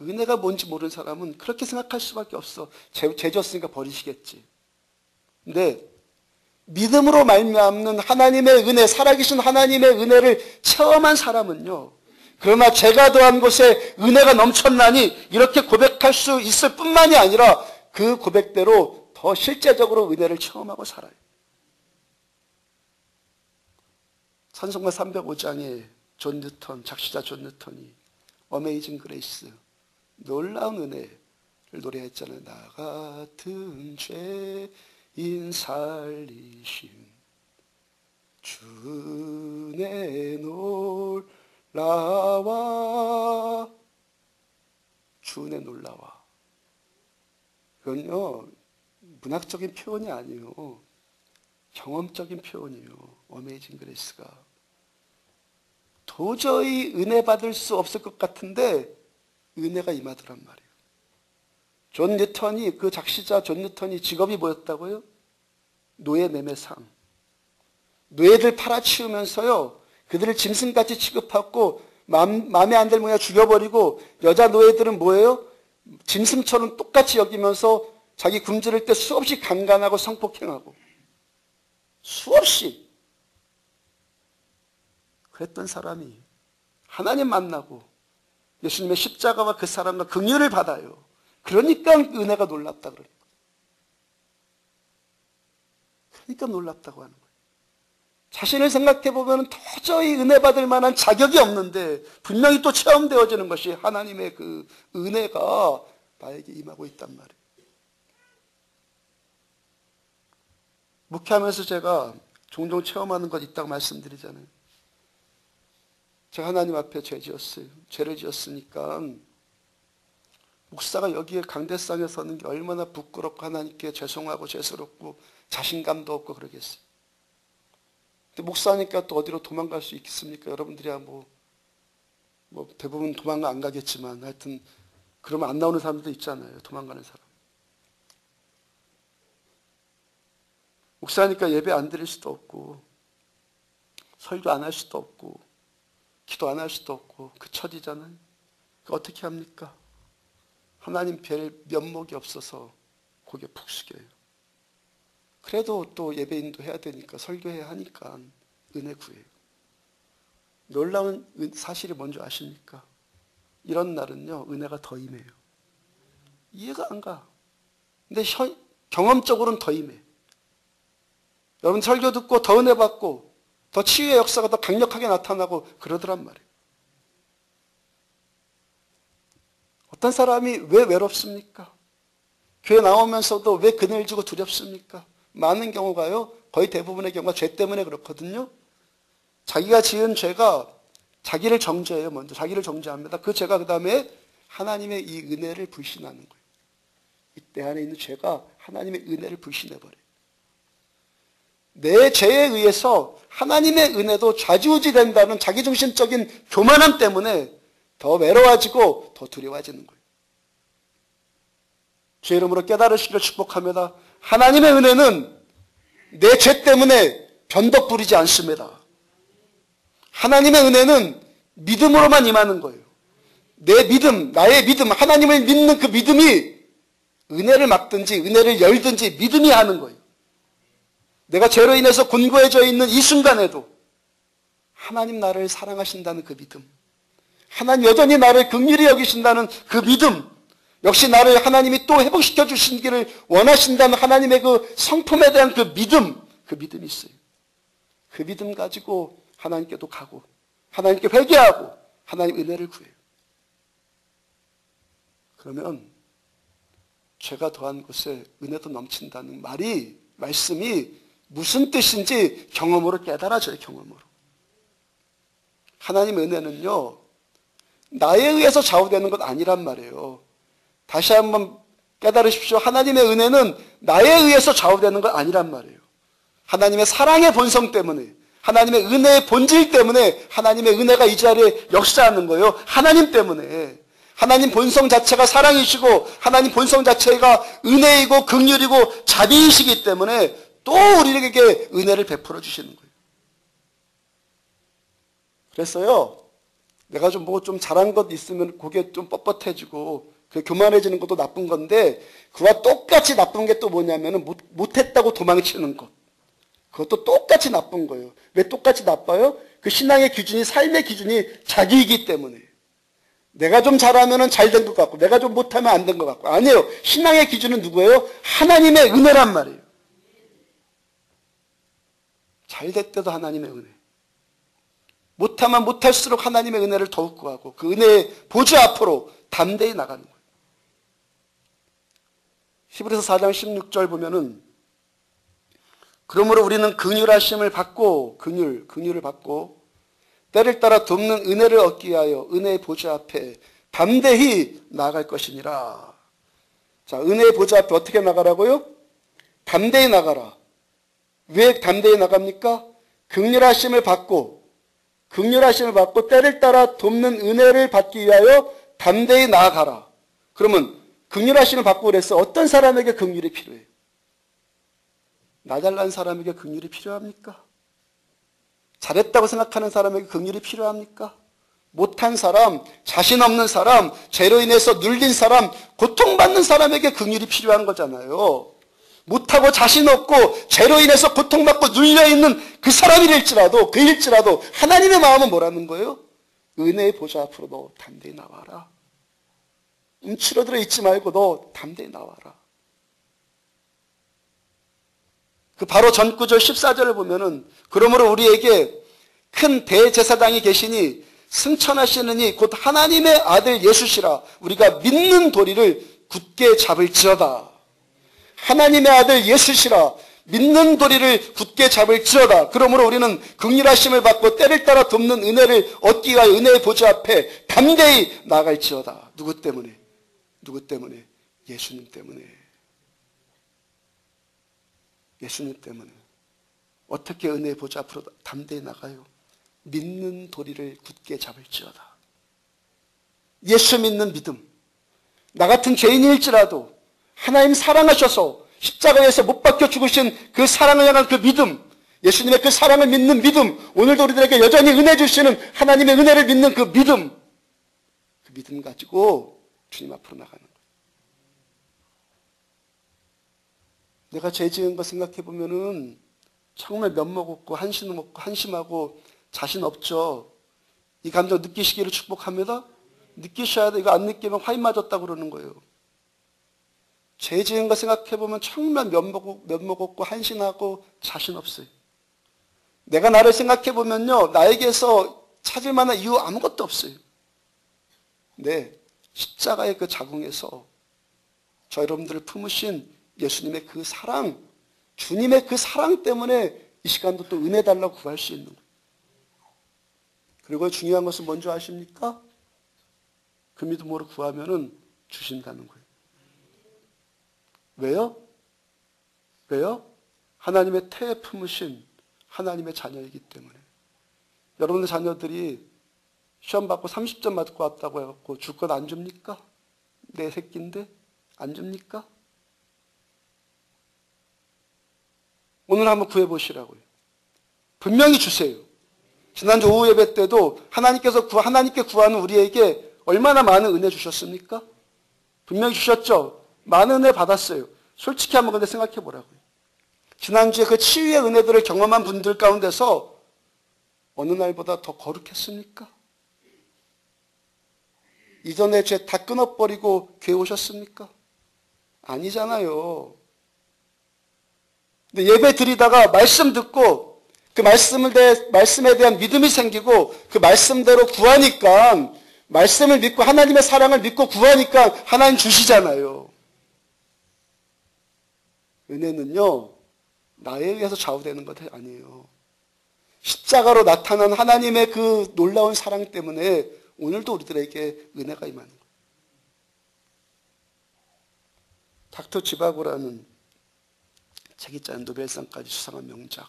은혜가 뭔지 모르는 사람은 그렇게 생각할 수밖에 없어. 죄 졌으니까 버리시겠지. 근데 믿음으로 말미암는 하나님의 은혜, 살아계신 하나님의 은혜를 체험한 사람은요, 그러나 죄가 더한 곳에 은혜가 넘쳤나니 이렇게 고백할 수 있을 뿐만이 아니라 그 고백대로 더 실제적으로 은혜를 체험하고 살아요. 찬송가 305장에 존 뉴턴, 작시자 존 뉴턴이 어메이징 그레이스, 놀라운 은혜를 노래했잖아요. 나 같은 죄인 살리신 주내 놀라와, 주내 놀라와. 그건요, 문학적인 표현이 아니에요. 경험적인 표현이에요. 어메이징 그레이스가. 도저히 은혜 받을 수 없을 것 같은데 은혜가 임하더란 말이에요. 존 뉴턴이, 그 작시자 존 뉴턴이 직업이 뭐였다고요? 노예 매매상. 노예들 팔아치우면서요, 그들을 짐승같이 취급하고 마음에 안 들면 그냥 죽여버리고, 여자 노예들은 뭐예요? 짐승처럼 똑같이 여기면서 자기 굶주릴 때 수없이 강간하고 성폭행하고 수없이 그랬던 사람이 하나님 만나고 예수님의 십자가와 그 사람과 긍휼을 받아요. 그러니까 은혜가 놀랍다 그러니까 놀랍다고 하는 거예요. 자신을 생각해 보면 도저히 은혜 받을 만한 자격이 없는데 분명히 또 체험되어지는 것이 하나님의 그 은혜가 나에게 임하고 있단 말이에요. 목회하면서 제가 종종 체험하는 것 있다고 말씀드리잖아요. 제가 하나님 앞에 죄 지었어요. 죄를 지었으니까 목사가 여기에 강대상에 서는 게 얼마나 부끄럽고 하나님께 죄송하고 죄스럽고 자신감도 없고 그러겠어요. 근데 목사니까 또 어디로 도망갈 수 있겠습니까? 여러분들이야 뭐 대부분 도망가 안 가겠지만 하여튼 그러면 안 나오는 사람들도 있잖아요. 도망가는 사람. 목사니까 예배 안 드릴 수도 없고 설교 안 할 수도 없고 기도 안 할 수도 없고 그 처지잖아요. 어떻게 합니까? 하나님 뵐 면목이 없어서 고개 푹 숙여요. 그래도 또 예배인도 해야 되니까 설교해야 하니까 은혜 구해요. 놀라운 사실이 뭔지 아십니까? 이런 날은요 은혜가 더 임해요. 이해가 안 가. 근데 경험적으로는 더 임해. 여러분 설교 듣고 더 은혜 받고 더 치유의 역사가 더 강력하게 나타나고 그러더란 말이에요. 어떤 사람이 왜 외롭습니까? 교회 나오면서도 왜 그늘 지고 두렵습니까? 많은 경우가요, 거의 대부분의 경우가 죄 때문에 그렇거든요. 자기가 지은 죄가 자기를 정죄해요. 먼저 자기를 정죄합니다. 그 죄가 그 다음에 하나님의 이 은혜를 불신하는 거예요. 내 안에 있는 죄가 하나님의 은혜를 불신해버려요. 내 죄에 의해서 하나님의 은혜도 좌지우지된다는 자기중심적인 교만함 때문에 더 외로워지고 더 두려워지는 거예요. 주의 이름으로 깨달으시기를 축복합니다. 하나님의 은혜는 내 죄 때문에 변덕 부리지 않습니다. 하나님의 은혜는 믿음으로만 임하는 거예요. 내 믿음, 나의 믿음, 하나님을 믿는 그 믿음이 은혜를 막든지 은혜를 열든지 믿음이 하는 거예요. 내가 죄로 인해서 곤고해져 있는 이 순간에도 하나님 나를 사랑하신다는 그 믿음, 하나님 여전히 나를 긍휼히 여기신다는 그 믿음, 역시 나를 하나님이 또 회복시켜 주시기를 원하신다는 하나님의 그 성품에 대한 그 믿음이 있어요. 그 믿음 가지고 하나님께도 가고 하나님께 회개하고 하나님 은혜를 구해요. 그러면 죄가 더한 곳에 은혜도 넘친다는 말씀이 무슨 뜻인지 경험으로 깨달아져요. 경험으로. 하나님의 은혜는요, 나에 의해서 좌우되는 것 아니란 말이에요. 다시 한번 깨달으십시오. 하나님의 은혜는 나에 의해서 좌우되는 것 아니란 말이에요. 하나님의 사랑의 본성 때문에, 하나님의 은혜의 본질 때문에 하나님의 은혜가 이 자리에 역사하는 거예요. 하나님 때문에. 하나님 본성 자체가 사랑이시고 하나님 본성 자체가 은혜이고 긍휼이고 자비이시기 때문에 또 우리에게 은혜를 베풀어 주시는 거예요. 그래서요, 내가 좀 잘한 것 있으면 그게 좀 뻣뻣해지고 교만해지는 것도 나쁜 건데, 그와 똑같이 나쁜 게 또 뭐냐면은 못했다고 도망치는 것. 그것도 똑같이 나쁜 거예요. 왜 똑같이 나빠요? 그 신앙의 기준이, 삶의 기준이 자기이기 때문에. 내가 좀 잘하면은 잘 된 것 같고, 내가 좀 못하면 안 된 것 같고. 아니에요. 신앙의 기준은 누구예요? 하나님의 은혜란 말이에요. 잘 될 때도 하나님의 은혜. 못하면 못할수록 하나님의 은혜를 더욱 구하고 그 은혜의 보좌 앞으로 담대히 나가는 거예요. 히브리서 4장 16절 보면은, 그러므로 우리는 긍휼하심을 받고 긍휼을 받고 때를 따라 돕는 은혜를 얻기 위하여 은혜의 보좌 앞에 담대히 나아갈 것이니라. 자, 은혜의 보좌 앞에 어떻게 나가라고요? 담대히 나가라. 왜 담대히 나갑니까? 긍휼하심을 받고 때를 따라 돕는 은혜를 받기 위하여 담대히 나아가라. 그러면 긍휼하심을 받고 그랬어. 어떤 사람에게 긍휼이 필요해요? 나 잘난 사람에게 긍휼이 필요합니까? 잘했다고 생각하는 사람에게 긍휼이 필요합니까? 못한 사람, 자신 없는 사람, 죄로 인해서 눌린 사람, 고통받는 사람에게 긍휼이 필요한 거잖아요. 못하고 자신 없고 죄로 인해서 고통받고 눌려있는 그 사람일지라도 하나님의 마음은 뭐라는 거예요? 은혜의 보좌 앞으로 너 담대히 나와라. 움츠러들어 있지 말고 너 담대히 나와라. 그 바로 전 구절 14절을 보면은 그러므로 우리에게 큰 대제사장이 계시니 승천하시느니 곧 하나님의 아들 예수시라. 우리가 믿는 도리를 굳게 잡을지어다. 하나님의 아들 예수시라. 믿는 도리를 굳게 잡을지어다. 그러므로 우리는 긍휼하심을 받고 때를 따라 돕는 은혜를 얻기 위하여 은혜의 보좌 앞에 담대히 나아갈지어다. 누구 때문에? 누구 때문에? 예수님 때문에. 예수님 때문에. 어떻게 은혜의 보좌 앞으로 담대히 나가요? 믿는 도리를 굳게 잡을지어다. 예수 믿는 믿음. 나 같은 죄인일지라도 하나님 사랑하셔서 십자가에서 못 박혀 죽으신 그 사랑을 향한 그 믿음, 예수님의 그 사랑을 믿는 믿음, 오늘도 우리들에게 여전히 은혜 주시는 하나님의 은혜를 믿는 그 믿음 가지고 주님 앞으로 나가는 거예요. 내가 죄 지은 거 생각해 보면은 정말 면목 없고 한심하고 자신 없죠. 이 감정 느끼시기를 축복합니다. 느끼셔야 돼. 이거 안 느끼면 화인 맞았다 그러는 거예요. 죄 지은 거 생각해 보면 정말 면목 없고 한심하고 자신 없어요. 내가 나를 생각해 보면요, 나에게서 찾을 만한 이유 아무것도 없어요. 네, 십자가의 그 자궁에서 저 여러분들을 품으신 예수님의 그 사랑, 주님의 그 사랑 때문에 이 시간도 또 은혜 달라고 구할 수 있는 거예요. 그리고 중요한 것은 뭔지 아십니까? 그 믿음으로 구하면은 주신다는 거예요. 왜요? 왜요? 하나님의 태에 품으신 하나님의 자녀이기 때문에. 여러분의 자녀들이 시험 받고 30점 맞고 왔다고 해갖고 줄 것 안 줍니까? 내 새끼인데 안 줍니까? 오늘 한번 구해보시라고요. 분명히 주세요. 지난주 오후 예배 때도 하나님께 구하는 우리에게 얼마나 많은 은혜 주셨습니까? 분명히 주셨죠? 많은 은혜 받았어요. 솔직히 한번 근데 생각해 보라고요. 지난주에 그 치유의 은혜들을 경험한 분들 가운데서 어느 날보다 더 거룩했습니까? 이전에 죄 다 끊어버리고 교회 오셨습니까? 아니잖아요. 근데 예배 드리다가 말씀 듣고 그 말씀에 대한 믿음이 생기고 그 말씀대로 구하니까 말씀을 믿고 하나님의 사랑을 믿고 구하니까 하나님 주시잖아요. 은혜는요, 나에 의해서 좌우되는 것 아니에요. 십자가로 나타난 하나님의 그 놀라운 사랑 때문에 오늘도 우리들에게 은혜가 임하는 거예요. 닥터 지바고라는 책이 짠 노벨상까지 수상한 명작.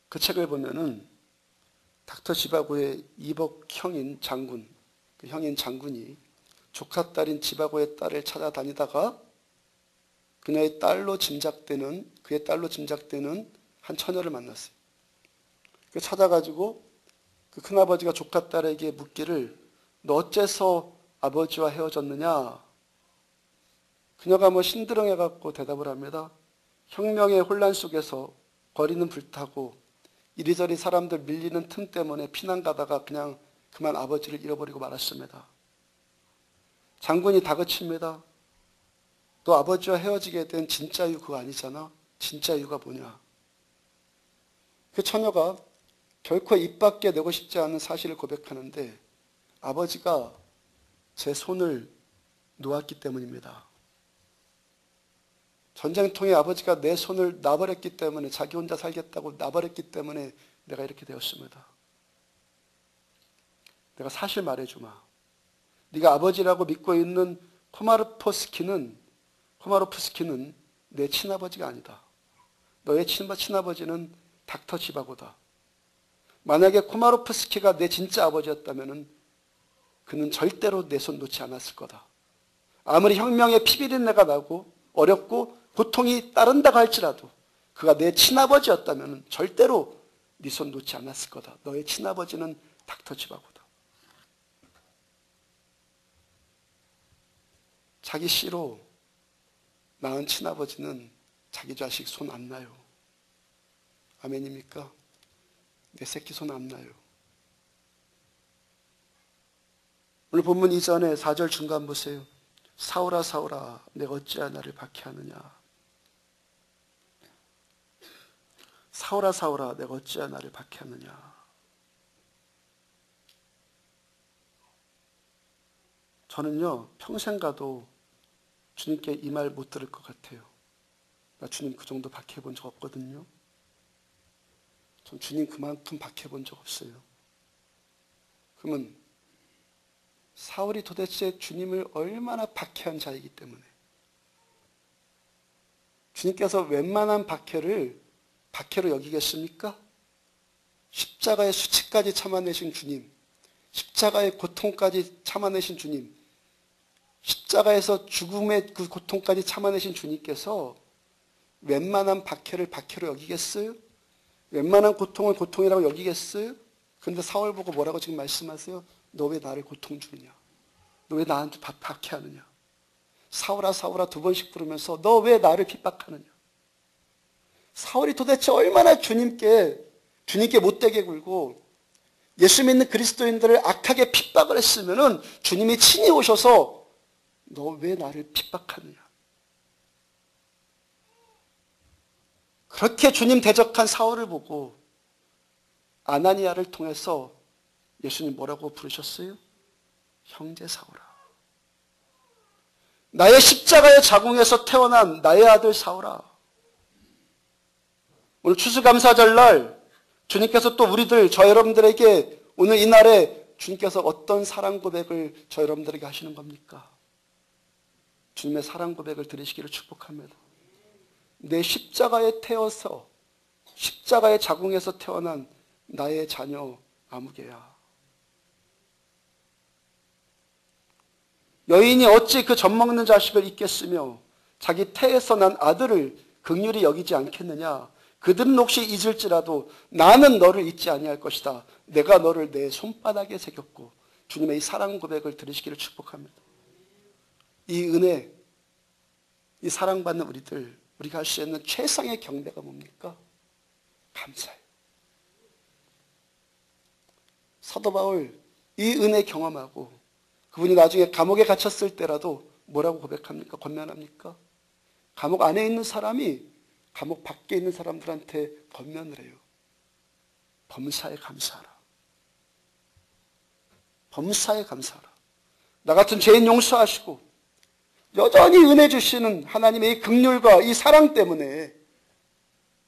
그 책을 보면은 닥터 지바고의 이복 형인 장군, 그 형인 장군이 조카 딸인 지바고의 딸을 찾아다니다가 그의 딸로 짐작되는 한 처녀를 만났어요. 그 찾아가지고 그 큰아버지가 조카 딸에게 묻기를 너 어째서 아버지와 헤어졌느냐? 그녀가 신드렁해갖고 대답을 합니다. 혁명의 혼란 속에서 거리는 불타고 이리저리 사람들 밀리는 틈 때문에 피난 가다가 그냥 그만 아버지를 잃어버리고 말았습니다. 장군이 다그칩니다. 너 아버지와 헤어지게 된 진짜 이유 그거 아니잖아. 진짜 이유가 뭐냐. 그 처녀가 결코 입 밖에 내고 싶지 않은 사실을 고백하는데 아버지가 제 손을 놓았기 때문입니다. 전쟁통에 아버지가 내 손을 놔버렸기 때문에 자기 혼자 살겠다고 놔버렸기 때문에 내가 이렇게 되었습니다. 내가 사실 말해주마. 네가 아버지라고 믿고 있는 코마르프스키는 내 친아버지가 아니다. 너의 친아버지는 닥터 지바고다. 만약에 코마르프스키가 내 진짜 아버지였다면 그는 절대로 내 손 놓지 않았을 거다. 아무리 혁명의 피비린내가 나고 어렵고 고통이 따른다고 할지라도 그가 내 친아버지였다면 절대로 네 손 놓지 않았을 거다. 너의 친아버지는 닥터 지바고다. 자기 씨로 낳은 친아버지는 자기 자식 손 안 놔요. 아멘입니까? 내 새끼 손 안 놔요. 오늘 본문 이전에 4절 중간 보세요. 사울아 사울아 내가 어찌하여 나를 박해하느냐. 사울아 사울아 내가 어찌하여 나를 박해하느냐. 저는요 평생 가도 주님께 이 말 못 들을 것 같아요. 나 주님 그 정도 박해해 본 적 없거든요. 전 주님 그만큼 박해해 본 적 없어요. 그러면 사울이 도대체 주님을 얼마나 박해한 자이기 때문에 주님께서 웬만한 박해를 박해로 여기겠습니까? 십자가의 수치까지 참아내신 주님, 십자가의 고통까지 참아내신 주님, 십자가에서 죽음의 그 고통까지 참아내신 주님께서 웬만한 박해를 박해로 여기겠어요? 웬만한 고통을 고통이라고 여기겠어요? 그런데 사울 보고 뭐라고 지금 말씀하세요? 너 왜 나를 고통 주느냐? 너 왜 나한테 박해하느냐? 사울아 사울아 2번씩 부르면서 너 왜 나를 핍박하느냐? 사울이 도대체 얼마나 주님께 못되게 굴고 예수 믿는 그리스도인들을 악하게 핍박을 했으면은 주님이 친히 오셔서 너 왜 나를 핍박하느냐? 그렇게 주님 대적한 사울을 보고 아나니아를 통해서 예수님 뭐라고 부르셨어요? 형제 사울아. 나의 십자가의 자궁에서 태어난 나의 아들 사울아. 오늘 추수감사절날 주님께서 또 우리들 저 여러분들에게 오늘 이날에 주님께서 어떤 사랑 고백을 저 여러분들에게 하시는 겁니까? 주님의 사랑 고백을 들으시기를 축복합니다. 내 십자가에 태어서 십자가의 자궁에서 태어난 나의 자녀 아무개야. 여인이 어찌 그 젖먹는 자식을 잊겠으며 자기 태에서 난 아들을 긍휼히 여기지 않겠느냐. 그들은 혹시 잊을지라도 나는 너를 잊지 아니할 것이다. 내가 너를 내 손바닥에 새겼고. 주님의 이 사랑 고백을 들으시기를 축복합니다. 이 은혜, 이 사랑받는 우리들, 우리가 할 수 있는 최상의 경배가 뭡니까? 감사해요. 사도 바울 이 은혜 경험하고 그분이 나중에 감옥에 갇혔을 때라도 뭐라고 고백합니까? 권면합니까? 감옥 안에 있는 사람이 감옥 밖에 있는 사람들한테 권면을 해요. 범사에 감사하라. 범사에 감사하라. 나 같은 죄인 용서하시고 여전히 은혜 주시는 하나님의 이 긍휼과 이 사랑 때문에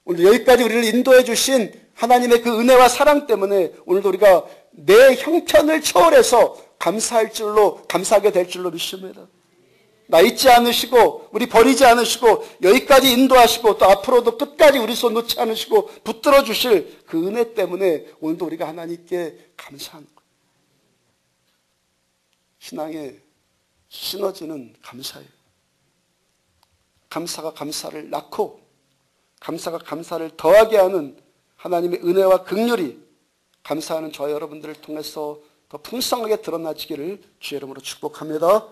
오늘 여기까지 우리를 인도해 주신 하나님의 그 은혜와 사랑 때문에 오늘도 우리가 내 형편을 초월해서 감사하게 될 줄로 믿습니다. 나 잊지 않으시고 우리 버리지 않으시고 여기까지 인도하시고 또 앞으로도 끝까지 우리 손 놓지 않으시고 붙들어 주실 그 은혜 때문에 오늘도 우리가 하나님께 감사하는 거예요. 신앙의 시너지는 감사예요. 감사가 감사를 낳고 감사가 감사를 더하게 하는 하나님의 은혜와 긍휼이 감사하는 저 여러분들을 통해서 더 풍성하게 드러나지기를 주의 이름으로 축복합니다.